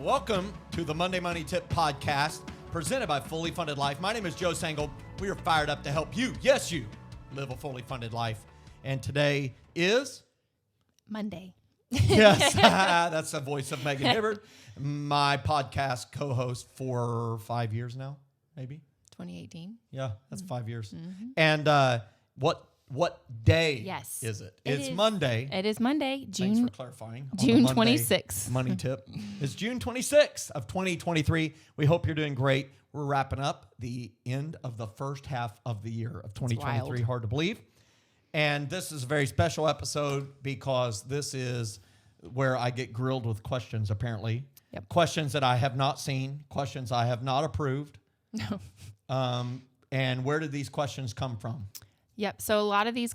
Welcome to the Monday Money Tip Podcast, presented by Fully Funded Life. My name is Joe Sangle. We are fired up to help you, yes, you, live a fully funded life. And today is... Monday. Yes, that's the voice of Megan Hibbard, my podcast co-host for 5 years now, maybe. 2018. Yeah, that's 5 years. Mm-hmm. And what day is it? It's Monday. It is Monday. Thanks for clarifying. June 26th. Money tip. It's June 26th of 2023. We hope you're doing great. We're wrapping up the end of the first half of the year of 2023. Hard to believe. And this is a very special episode because this is where I get grilled with questions, apparently. Yep. Questions that I have not seen, questions I have not approved. No. And where did these questions come from? Yep. So a lot of these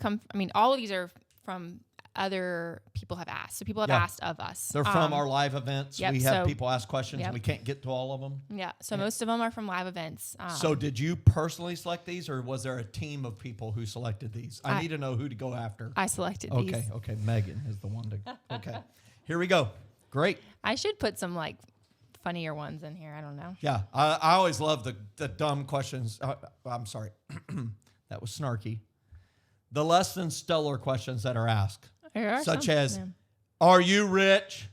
all of these are from other people have asked. So people have asked of us. They're from our live events. Yep, We have people ask questions and we can't get to all of them. Yeah. So most of them are from live events. So did you personally select these, or was there a team of people who selected these? I need to know who to go after. I selected these. Okay. Megan is the one to. Okay. Here we go. Great. I should put some funnier ones in here. I don't know. Yeah. I always love the dumb questions. I'm sorry. That was snarky. The less than stellar questions that are asked. Such as, are you rich?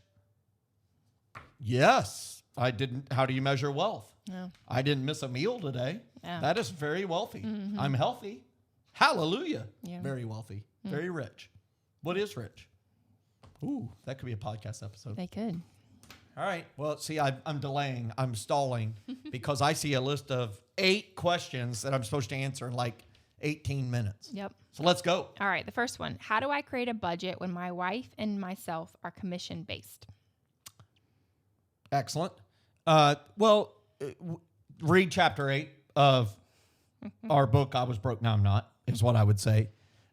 Yes. I didn't. How do you measure wealth? No. I didn't miss a meal today. Yeah. That is very wealthy. Mm-hmm. I'm healthy. Hallelujah. Yeah. Very wealthy. Very rich. What is rich? Ooh, that could be a podcast episode. They could. All right. Well, see, I'm delaying. I'm stalling because I see a list of 8 questions that I'm supposed to answer in 18 minutes. Yep. So let's go. All right. The first one. How do I create a budget when my wife and myself are commission-based? Excellent. Read chapter 8 of our book, I Was Broke, Now I'm Not, is what I would say.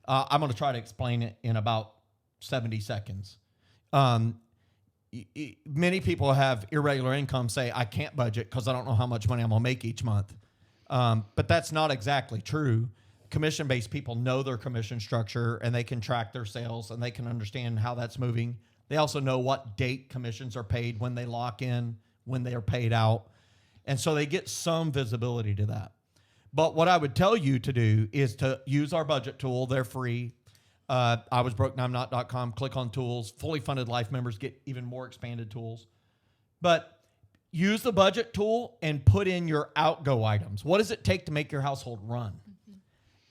I'm going to try to explain it in about 70 seconds. Many people have irregular income say, I can't budget because I don't know how much money I'm going to make each month. But that's not exactly true. Commission-based people know their commission structure and they can track their sales and they can understand how that's moving. They also know what date commissions are paid, when they lock in, when they are paid out. And so they get some visibility to that. But what I would tell you to do is to use our budget tool. They're free. IWasBrokeNowI'mNot.com. Click on tools. Fully funded life members get even more expanded tools. But use the budget tool and put in your outgo items. What does it take to make your household run?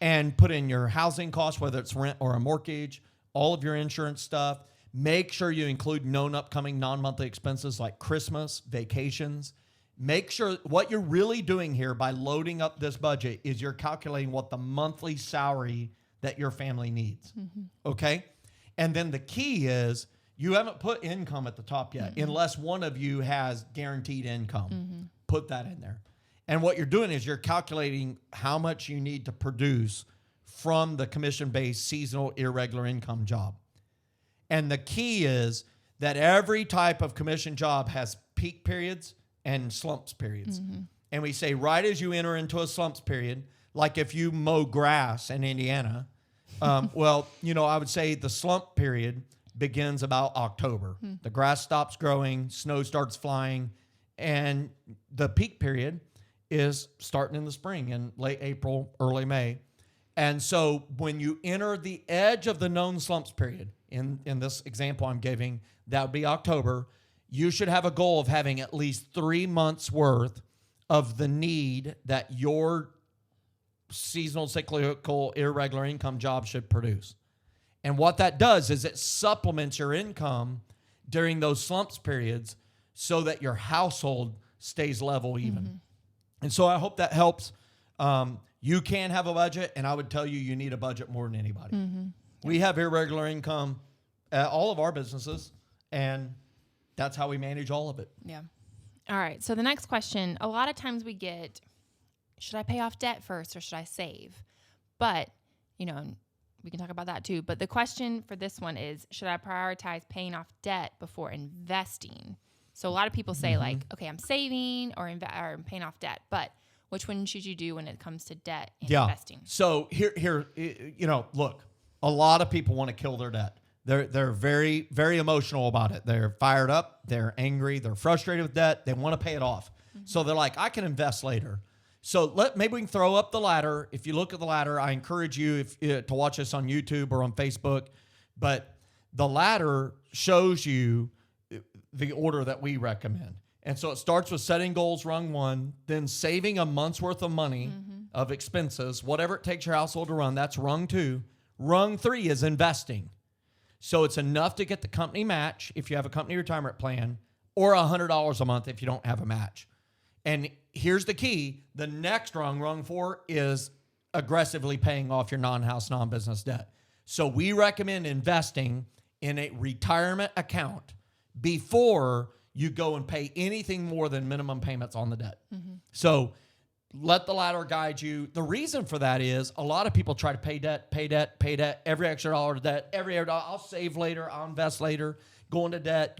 And put in your housing costs, whether it's rent or a mortgage, all of your insurance stuff. Make sure you include known upcoming non-monthly expenses like Christmas, vacations. Make sure what you're really doing here by loading up this budget is you're calculating what the monthly salary that your family needs. Okay? And then the key is you haven't put income at the top yet, unless one of you has guaranteed income. Put that in there. And what you're doing is you're calculating how much you need to produce from the commission-based seasonal irregular income job. And the key is that every type of commission job has peak periods and slumps periods. And we say right as you enter into a slumps period, like if you mow grass in Indiana, I would say the slump period begins about October. The grass stops growing, snow starts flying, and the peak period is starting in the spring, in late April, early May. And so when you enter the edge of the known slumps period, in this example I'm giving, that would be October, you should have a goal of having at least 3 months worth of the need that your seasonal, cyclical, irregular income job should produce. And what that does is it supplements your income during those slumps periods so that your household stays level even. And so I hope that helps. You can have a budget, and I would tell you need a budget more than anybody. We have irregular income at all of our businesses, and that's how we manage all of it. Yeah. All right. So the next question, a lot of times we get, should I pay off debt first or should I save? But, we can talk about that too. But the question for this one is, should I prioritize paying off debt before investing? So a lot of people say okay, I'm saving or I'm paying off debt, but which one should you do when it comes to debt and investing? So here, look, a lot of people want to kill their debt. They're very, very emotional about it. They're fired up. They're angry. They're frustrated with debt. They want to pay it off. So they're like, I can invest later. So maybe we can throw up the ladder. If you look at the ladder, I encourage you to watch us on YouTube or on Facebook. But the ladder shows you the order that we recommend. And so it starts with setting goals, rung 1, then saving a month's worth of money of expenses, whatever it takes your household to run, that's rung 2. Rung 3 is investing. So it's enough to get the company match if you have a company retirement plan, or $100 a month if you don't have a match. And here's the key. The next rung 4, is aggressively paying off your non-house, non-business debt. So we recommend investing in a retirement account before you go and pay anything more than minimum payments on the debt. So let the ladder guide you. The reason for that is a lot of people try to pay debt, every extra dollar to debt, every dollar. I'll save later, I'll invest later, going to debt.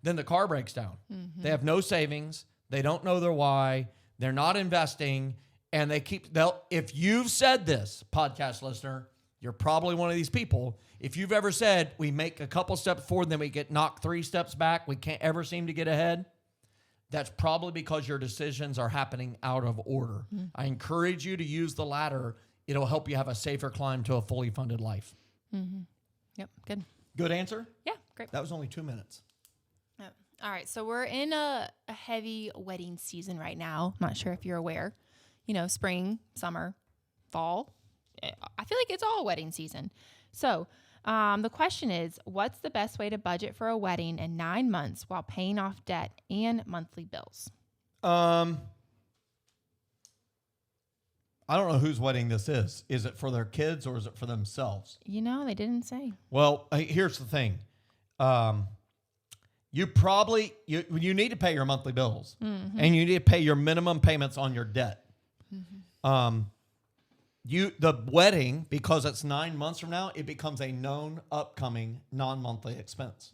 Then the car breaks down. They have no savings. They don't know their why. They're not investing. And if you've said this, podcast listener, you're probably one of these people. If you've ever said, we make a couple steps forward, then we get knocked 3 steps back, we can't ever seem to get ahead, that's probably because your decisions are happening out of order. I encourage you to use the ladder. It'll help you have a safer climb to a fully funded life. Yep, good. Good answer? Yeah, great. That was only 2 minutes. Yep. All right, so we're in a heavy wedding season right now. I'm not sure if you're aware. Spring, summer, fall. I feel like it's all wedding season. So the question is, what's the best way to budget for a wedding in 9 months while paying off debt and monthly bills? I don't know whose wedding this is. Is it for their kids or is it for themselves? They didn't say. Well, here's the thing. You need to pay your monthly bills, and you need to pay your minimum payments on your debt. The wedding, because it's 9 months from now, it becomes a known upcoming non-monthly expense.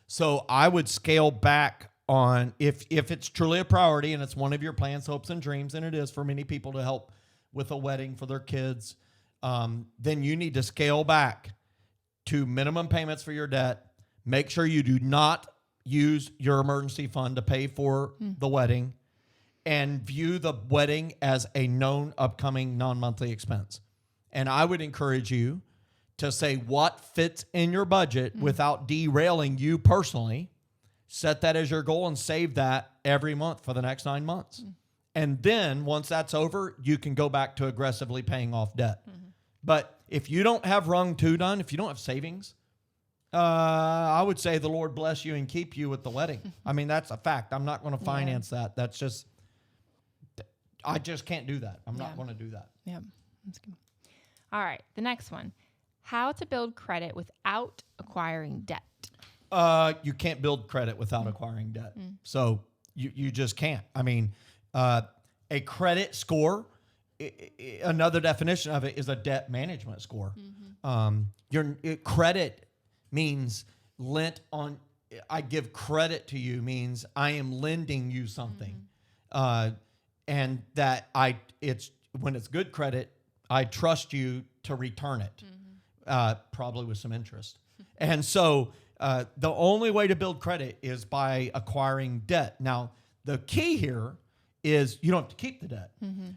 So I would scale back on if it's truly a priority and it's one of your plans, hopes, and dreams, and it is for many people to help with a wedding for their kids, then you need to scale back to minimum payments for your debt. Make sure you do not use your emergency fund to pay for the wedding, and view the wedding as a known upcoming non-monthly expense. And I would encourage you to say what fits in your budget without derailing you personally. Set that as your goal and save that every month for the next 9 months. And then once that's over, you can go back to aggressively paying off debt. But if you don't have rung 2 done, if you don't have savings, I would say the Lord bless you and keep you with the wedding. I mean, that's a fact. I'm not going to finance that. That's just, I just can't do that. I'm not going to do that. Yeah, that's good. All right, the next one. How to build credit without acquiring debt. You can't build credit without acquiring debt. So you just can't. I mean, a credit score, another definition of it is a debt management score. Your credit means lent on. I give credit to you means I am lending you something, and that it's when it's good credit, I trust you to return it, probably with some interest. And so the only way to build credit is by acquiring debt. Now, the key here is you don't have to keep the debt.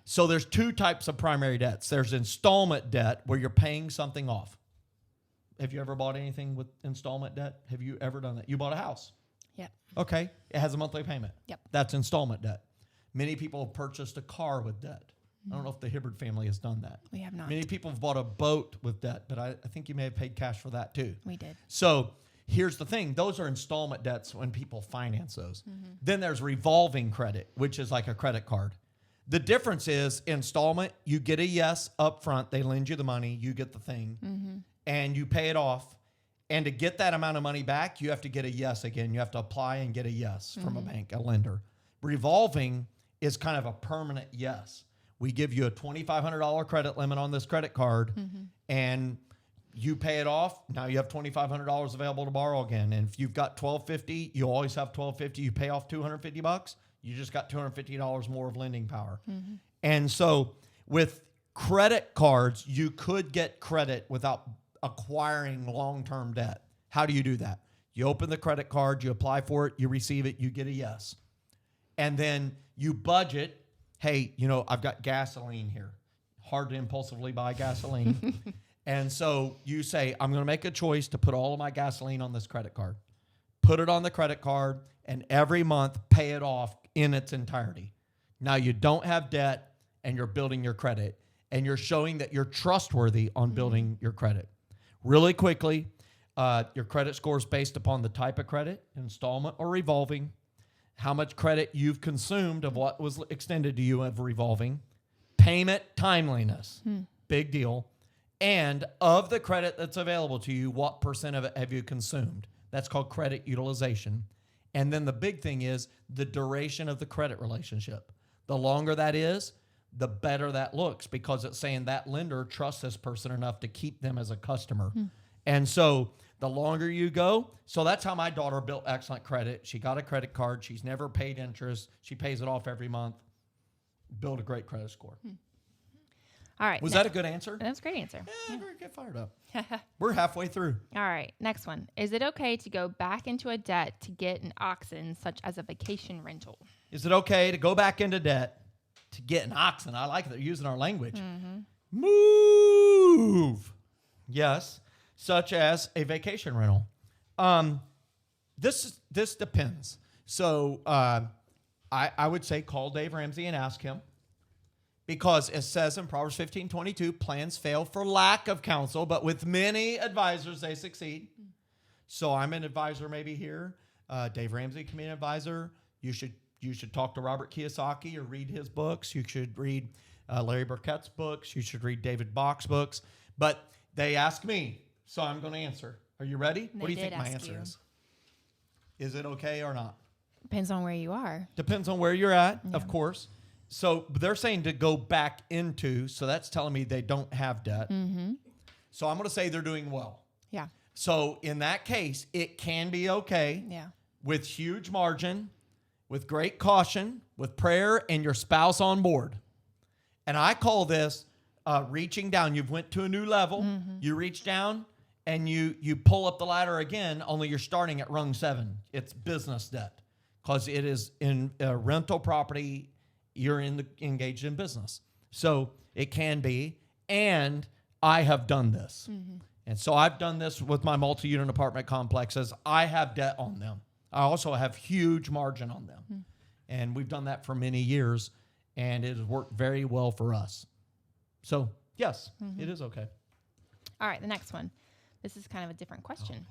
So there's 2 types of primary debts. There's installment debt where you're paying something off. Have you ever bought anything with installment debt? Have you ever done that? You bought a house. Yep. Okay. It has a monthly payment. Yep. That's installment debt. Many people have purchased a car with debt. I don't know if the Hibbard family has done that. We have not. Many people have bought a boat with debt, but I think you may have paid cash for that too. We did. So here's the thing. Those are installment debts when people finance those. Then there's revolving credit, which is like a credit card. The difference is installment, you get a yes up front. They lend you the money. You get the thing. And you pay it off. And to get that amount of money back, you have to get a yes again. You have to apply and get a yes from a bank, a lender. Revolving is kind of a permanent yes. We give you a $2,500 credit limit on this credit card, and you pay it off. Now you have $2,500 available to borrow again. And if you've got $1,250, you always have $1,250. You pay off $250, you just got $250 more of lending power. And so with credit cards, you could get credit without acquiring long-term debt. How do you do that? You open the credit card, you apply for it, you receive it, you get a yes. And then you budget, hey, I've got gasoline here. Hard to impulsively buy gasoline. And so you say, I'm going to make a choice to put all of my gasoline on this credit card. Put it on the credit card, and every month pay it off in its entirety. Now you don't have debt, and you're building your credit, and you're showing that you're trustworthy on building your credit. Really quickly, your credit score is based upon the type of credit, installment or revolving, how much credit you've consumed of what was extended to you of revolving, payment timeliness, big deal, and of the credit that's available to you, what percent of it have you consumed? That's called credit utilization. And then the big thing is the duration of the credit relationship. The longer that is, the better that looks, because it's saying that lender trusts this person enough to keep them as a customer. And so the longer you go, so that's how my daughter built excellent credit. She got a credit card. She's never paid interest. She pays it off every month. Build a great credit score. All right. Was that a good answer? That's a great answer. Yeah, get fired up. We're halfway through. All right. Next one. Is it okay to go back into a debt to get an oxen, such as a vacation rental? Is it okay to go back into debt to get an oxen? I like that they're using our language. Move. Yes. Such as a vacation rental. This depends. So I would say call Dave Ramsey and ask him. Because it says in Proverbs 15:22, plans fail for lack of counsel, but with many advisors they succeed. So I'm an advisor maybe here. Dave Ramsey can be an advisor. You should talk to Robert Kiyosaki or read his books. You should read Larry Burkett's books. You should read David Bach's books. But they ask me, so I'm going to answer. Are you ready? What do you think my answer is? Is it okay or not? Depends on where you are. Depends on where you're at, of course. So they're saying to go back into, so that's telling me they don't have debt. So I'm going to say they're doing well. Yeah. So in that case, it can be okay with huge margin, with great caution, with prayer, and your spouse on board. And I call this reaching down. You've went to a new level. You reach down, and you pull up the ladder again, only you're starting at rung 7. It's business debt because it is in rental property. You're engaged in business. So it can be, and I have done this. And so I've done this with my multi-unit apartment complexes. I have debt on them. I also have huge margin on them. And we've done that for many years, and it has worked very well for us. So, yes, it is okay. All right, the next one. This is kind of a different question.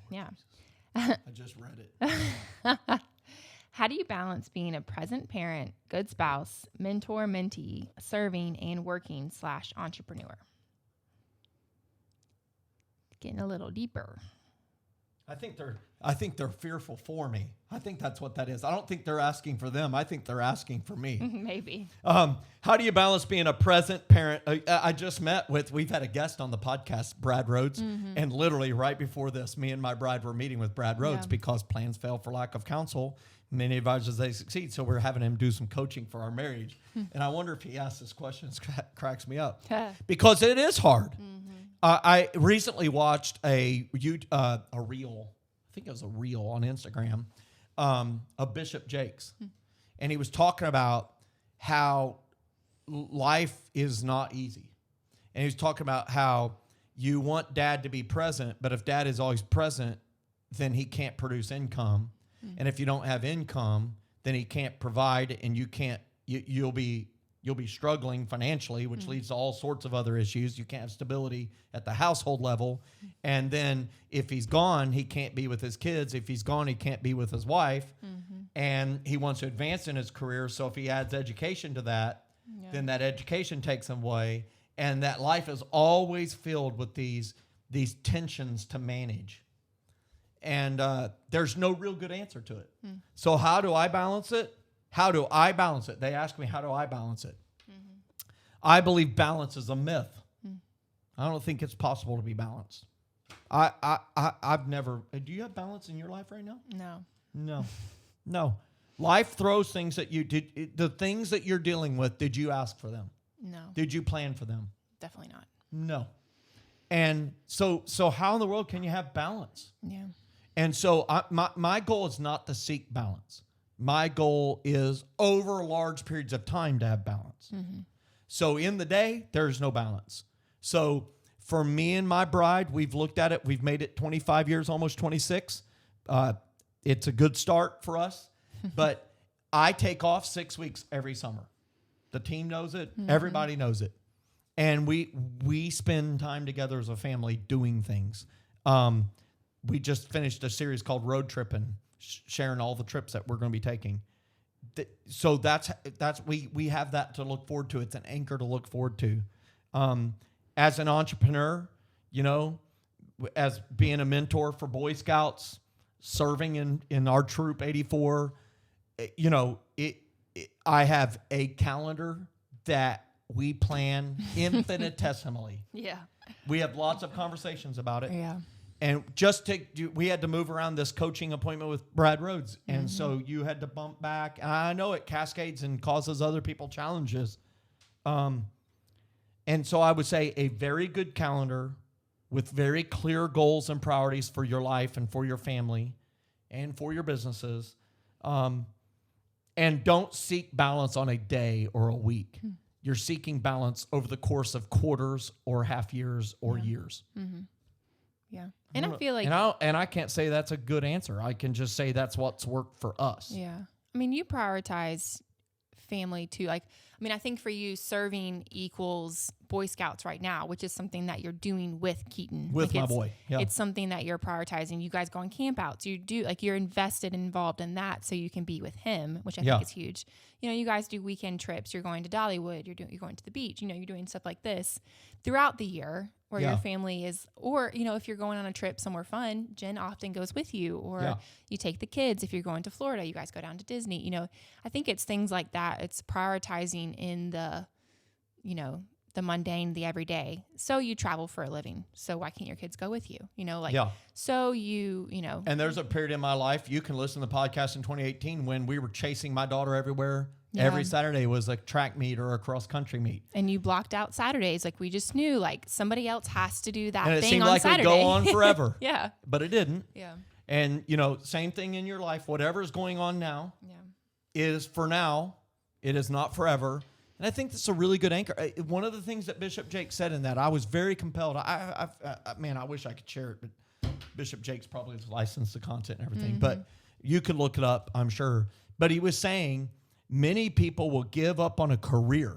I just read it. How do you balance being a present parent, good spouse, mentor, mentee, serving, and working / entrepreneur? Getting a little deeper. I think they're fearful for me. I think that's what that is. I don't think they're asking for them. I think they're asking for me. Maybe. How do you balance being a present parent? We've had a guest on the podcast, Brad Rhodes, and literally right before this, me and my bride were meeting with Brad Rhodes because plans fail for lack of counsel. Many advisors, they succeed. So we're having him do some coaching for our marriage. And I wonder if he asks this question. It cracks me up because it is hard. I recently watched a reel. I think it was a reel on Instagram of Bishop Jakes. And he was talking about how life is not easy. And he was talking about how you want dad to be present, but if dad is always present, then he can't produce income. And if you don't have income, then he can't provide, and you'll be struggling financially, which leads to all sorts of other issues. You can't have stability at the household level. And then if he's gone, he can't be with his kids. If he's gone, he can't be with his wife. And he wants to advance in his career. So if he adds education to that, then that education takes him away. And that life is always filled with these tensions to manage. And there's no real good answer to it. So how do I balance it? How do I balance it? They ask me, how do I balance it? I believe balance is a myth. I don't think it's possible to be balanced. I've never. Do you have balance in your life right now? No. Life throws things at you. The things that you're dealing with, did you ask for them? No. Did you plan for them? Definitely not. No. And so how in the world can you have balance? Yeah. And so my goal is not to seek balance. My goal is over large periods of time to have balance. Mm-hmm. So in the day, there's no balance. So for me and my bride, we've looked at it. We've made it 25 years, almost 26. It's a good start for us. But I take off 6 weeks every summer. The team knows it. Mm-hmm. Everybody knows it. And we spend time together as a family doing things. We just finished a series called Road Tripping, sharing all the trips that we're going to be taking. So that's we have that to look forward to. It's an anchor to look forward to. As an entrepreneur, you know, as being a mentor for Boy Scouts, serving in our troop 84, you know, I have a calendar that we plan infinitesimally. Yeah. We have lots of conversations about it. Yeah. And we had to move around this coaching appointment with Brad Rhodes. And so you had to bump back. And I know it cascades and causes other people challenges. And so I would say a very good calendar with very clear goals and priorities for your life and for your family and for your businesses. And don't seek balance on a day or a week. You're seeking balance over the course of quarters or half years or years. Mm-hmm. Yeah. And I feel like... And I can't say that's a good answer. I can just say that's what's worked for us. Yeah. I mean, you prioritize family too. Like, I mean, I think for you, serving equals Boy Scouts right now, which is something that you're doing with Keaton. With my boy. Yeah. It's something that you're prioritizing. You guys go on camp outs. You do, like, you're invested and involved in that so you can be with him, which I think is huge. You know, you guys do weekend trips. You're going to Dollywood. You're going to the beach. You know, you're doing stuff like this throughout the year where your family is, or, you know, if you're going on a trip somewhere fun, Jen often goes with you, or you take the kids. If you're going to Florida, you guys go down to Disney. You know, I think it's things like that. It's prioritizing in the, you know, the mundane, the everyday. So you travel for a living. So why can't your kids go with you? You know, like, so you know. And there's a period in my life, you can listen to the podcast in 2018 when we were chasing my daughter everywhere. Yeah. Every Saturday was a track meet or a cross country meet. And you blocked out Saturdays. Like, we just knew, like, somebody else has to do that thing on Saturday. And it seemed like we'd go on forever. Yeah. But it didn't. Yeah. And, you know, same thing in your life. Whatever's going on now is for now. It is not forever. And I think that's a really good anchor. One of the things that Bishop Jake said in that, I was very compelled. Man, I wish I could share it, but Bishop Jake's probably licensed the content and everything. But you could look it up, I'm sure. But he was saying many people will give up on a career.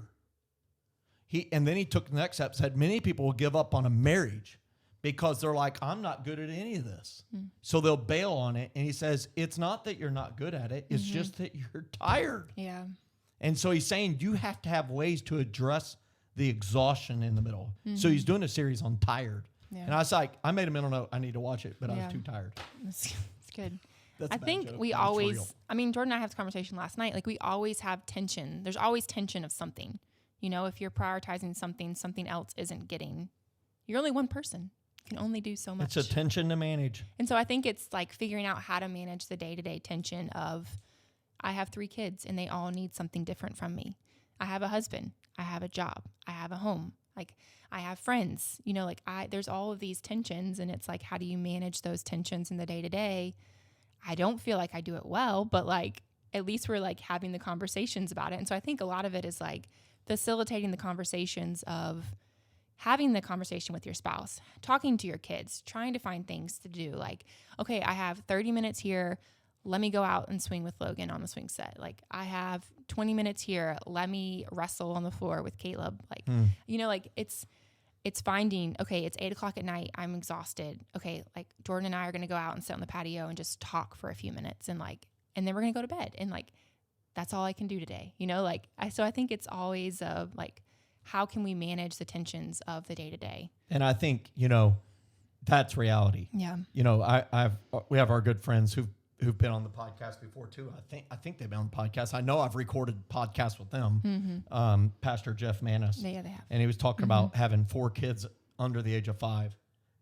And then he took the next step, said many people will give up on a marriage because they're like, I'm not good at any of this. So they'll bail on it. And he says, it's not that you're not good at it. It's just that you're tired. Yeah. And so he's saying you have to have ways to address the exhaustion in the middle. So he's doing a series on tired. Yeah. And I was like, I made a mental note, I need to watch it, but I was too tired. It's good. That's I think we always, I mean, Jordan and I had this conversation last night. Like, we always have tension. There's always tension of something. You know, if you're prioritizing something, something else isn't getting. You're only one person. You can only do so much. It's a tension to manage. And so I think it's like figuring out how to manage the day-to-day tension of, I have 3 kids and they all need something different from me. I have a husband. I have a job. I have a home. Like, I have friends. You know, like, there's all of these tensions, and it's like, how do you manage those tensions in the day-to-day? I don't feel like I do it well, but, like, at least we're, like, having the conversations about it. And so I think a lot of it is, like, facilitating the conversations of having the conversation with your spouse, talking to your kids, trying to find things to do. Like, okay, I have 30 minutes here. Let me go out and swing with Logan on the swing set. Like, I have 20 minutes here. Let me wrestle on the floor with Caleb. Like, you know, like, it's finding, okay, it's 8:00 at night. I'm exhausted. Okay. Like, Jordan and I are going to go out and sit on the patio and just talk for a few minutes, and then we're going to go to bed. And, like, that's all I can do today. You know, like, so I think it's always like, how can we manage the tensions of the day to day? And I think, you know, that's reality. Yeah. You know, we have our good friends who've been on the podcast before too. I think they've been on the podcast. I know I've recorded podcasts with them. Pastor Jeff Manis. Yeah, they have. And he was talking about having 4 kids under the age of 5.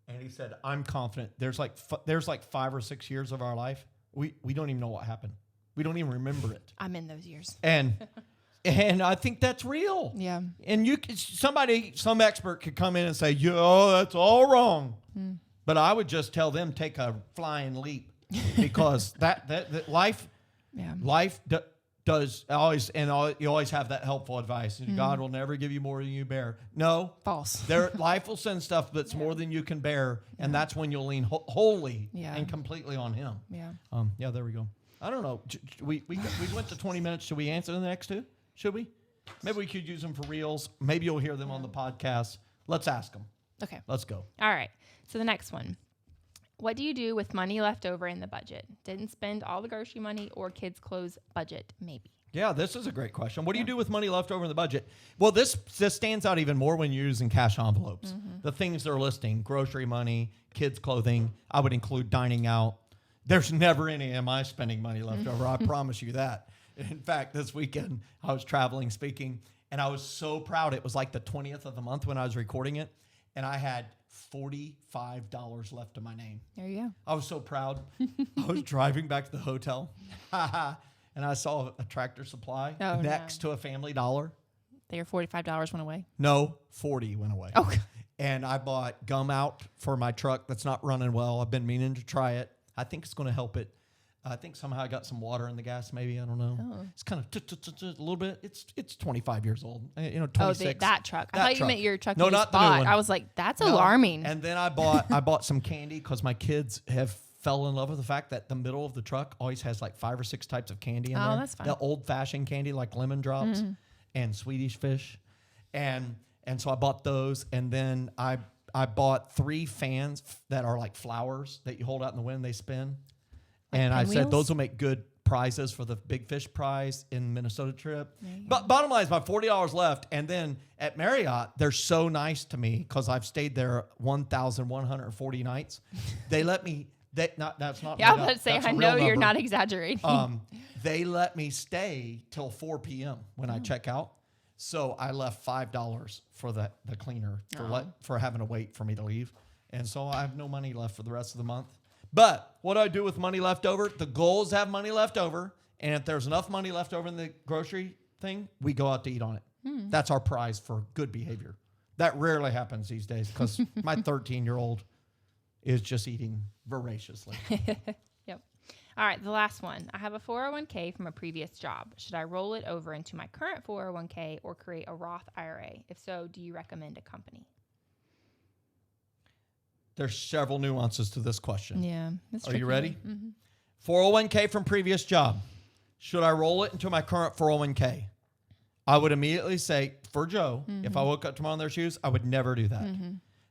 And he said, I'm confident there's like 5 or 6 years of our life. We don't even know what happened. We don't even remember it. I'm in those years. And And I think that's real. Yeah. And some expert could come in and say, yo, that's all wrong. But I would just tell them, take a flying leap, because that life does always, you always have that helpful advice. God will never give you more than you bear. No. False. Life will send stuff that's more than you can bear. And that's when you'll lean wholly and completely on him. Yeah. There we go. I don't know. We went to 20 minutes. Should we answer the next two? Should we? Maybe we could use them for reels. Maybe you'll hear them on the podcast. Let's ask them. Okay. Let's go. All right. So the next one. What do you do with money left over in the budget? Didn't spend all the grocery money or kids' clothes budget, maybe. Yeah, this is a great question. What do you do with money left over in the budget? Well, this stands out even more when you're using cash envelopes. The things they're listing, grocery money, kids' clothing. I would include dining out. There's never any am I spending money left over. I promise you that. In fact, this weekend, I was traveling, speaking, and I was so proud. It was like the 20th of the month when I was recording it, and I had $45 left to my name. There you go. I was so proud. I was driving back to the hotel, and I saw a Tractor Supply next to a Family Dollar. Their $45 went away? No, 40 went away. Oh. And I bought gum out for my truck that's not running well. I've been meaning to try it. I think it's going to help it. I think somehow I got some water in the gas, maybe. I don't know. Oh. It's kind of a little bit. It's 25 years old. 26. Oh, that truck. I thought you meant your truck. No, not the new one. I was like, that's alarming. And then I bought some candy because my kids have fell in love with the fact that the middle of the truck always has like 5 or 6 types of candy in there. Oh, that's fine. The old-fashioned candy like lemon drops and Swedish fish. And so I bought those, and then I bought 3 fans that are like flowers that you hold out in the wind, they spin. And I said those will make good prizes for the Big Fish prize in Minnesota trip. But bottom line is about $40 left. And then at Marriott, they're so nice to me because I've stayed there 1,140 nights. They let me. That's not. Yeah, I was about to say, I know you're not exaggerating. They let me stay till 4 p.m. when I check out. So I left $5 for the cleaner for having to wait for me to leave. And so I have no money left for the rest of the month. But what do I do with money left over? The goal is to have money left over. And if there's enough money left over in the grocery thing, we go out to eat on it. That's our prize for good behavior. That rarely happens these days because my 13-year-old is just eating voraciously. Yep. All right, the last one. I have a 401k from a previous job. Should I roll it over into my current 401k or create a Roth IRA? If so, do you recommend a company? There's several nuances to this question. Yeah. Are you ready? 401k from previous job. Should I roll it into my current 401k? I would immediately say, for Joe, if I woke up tomorrow in their shoes, I would never do that.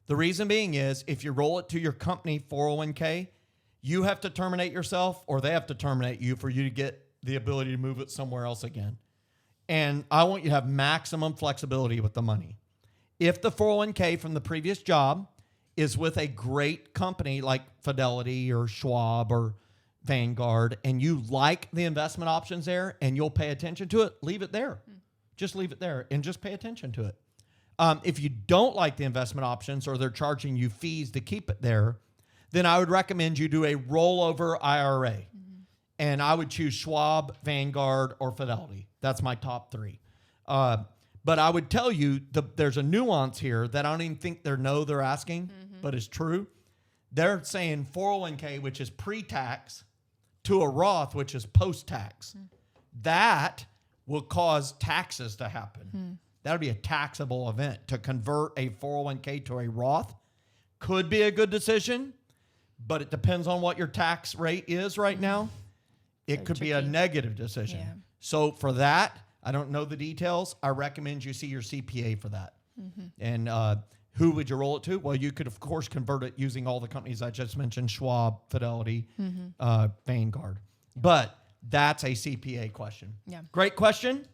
The reason being is if you roll it to your company 401k, you have to terminate yourself or they have to terminate you for you to get the ability to move it somewhere else again. And I want you to have maximum flexibility with the money. If the 401k from the previous job is with a great company like Fidelity or Schwab or Vanguard, and you like the investment options there and you'll pay attention to it, leave it there. Just leave it there and just pay attention to it. If you don't like the investment options or they're charging you fees to keep it there, then I would recommend you do a rollover IRA. And I would choose Schwab, Vanguard, or Fidelity. That's my top 3. But I would tell you there's a nuance here that I don't even think they're asking, but it's true. They're saying 401k, which is pre-tax, to a Roth, which is post-tax. That will cause taxes to happen. That would be a taxable event. To convert a 401k to a Roth could be a good decision, but it depends on what your tax rate is right now. It could be a negative decision. Yeah. So for that, I don't know the details. I recommend you see your CPA for that. And who would you roll it to? Well, you could, of course, convert it using all the companies I just mentioned, Schwab, Fidelity, Vanguard. But that's a CPA question. Yeah. Great question.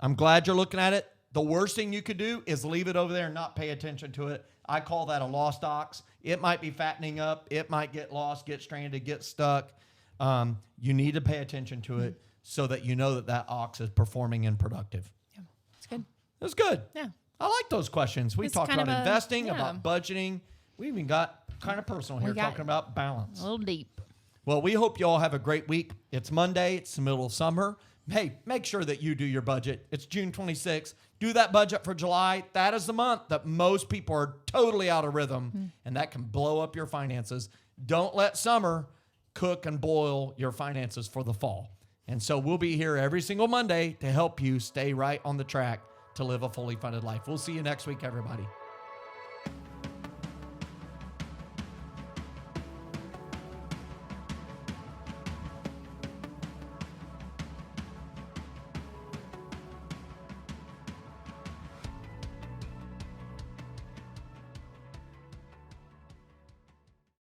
I'm glad you're looking at it. The worst thing you could do is leave it over there and not pay attention to it. I call that a lost ox. It might be fattening up. It might get lost, get stranded, get stuck. You need to pay attention to it so that you know that ox is performing and productive. Yeah, it's good. That's good. Yeah. I like those questions. We talked about investing, about budgeting. We even got kind of personal here talking about balance. A little deep. Well, we hope you all have a great week. It's Monday. It's the middle of summer. hey, make sure that you do your budget. It's June 26th. Do that budget for July. That is the month that most people are totally out of rhythm, and that can blow up your finances. Don't let summer cook and boil your finances for the fall. And so we'll be here every single Monday to help you stay right on the track to live a fully funded life. We'll see you next week, everybody.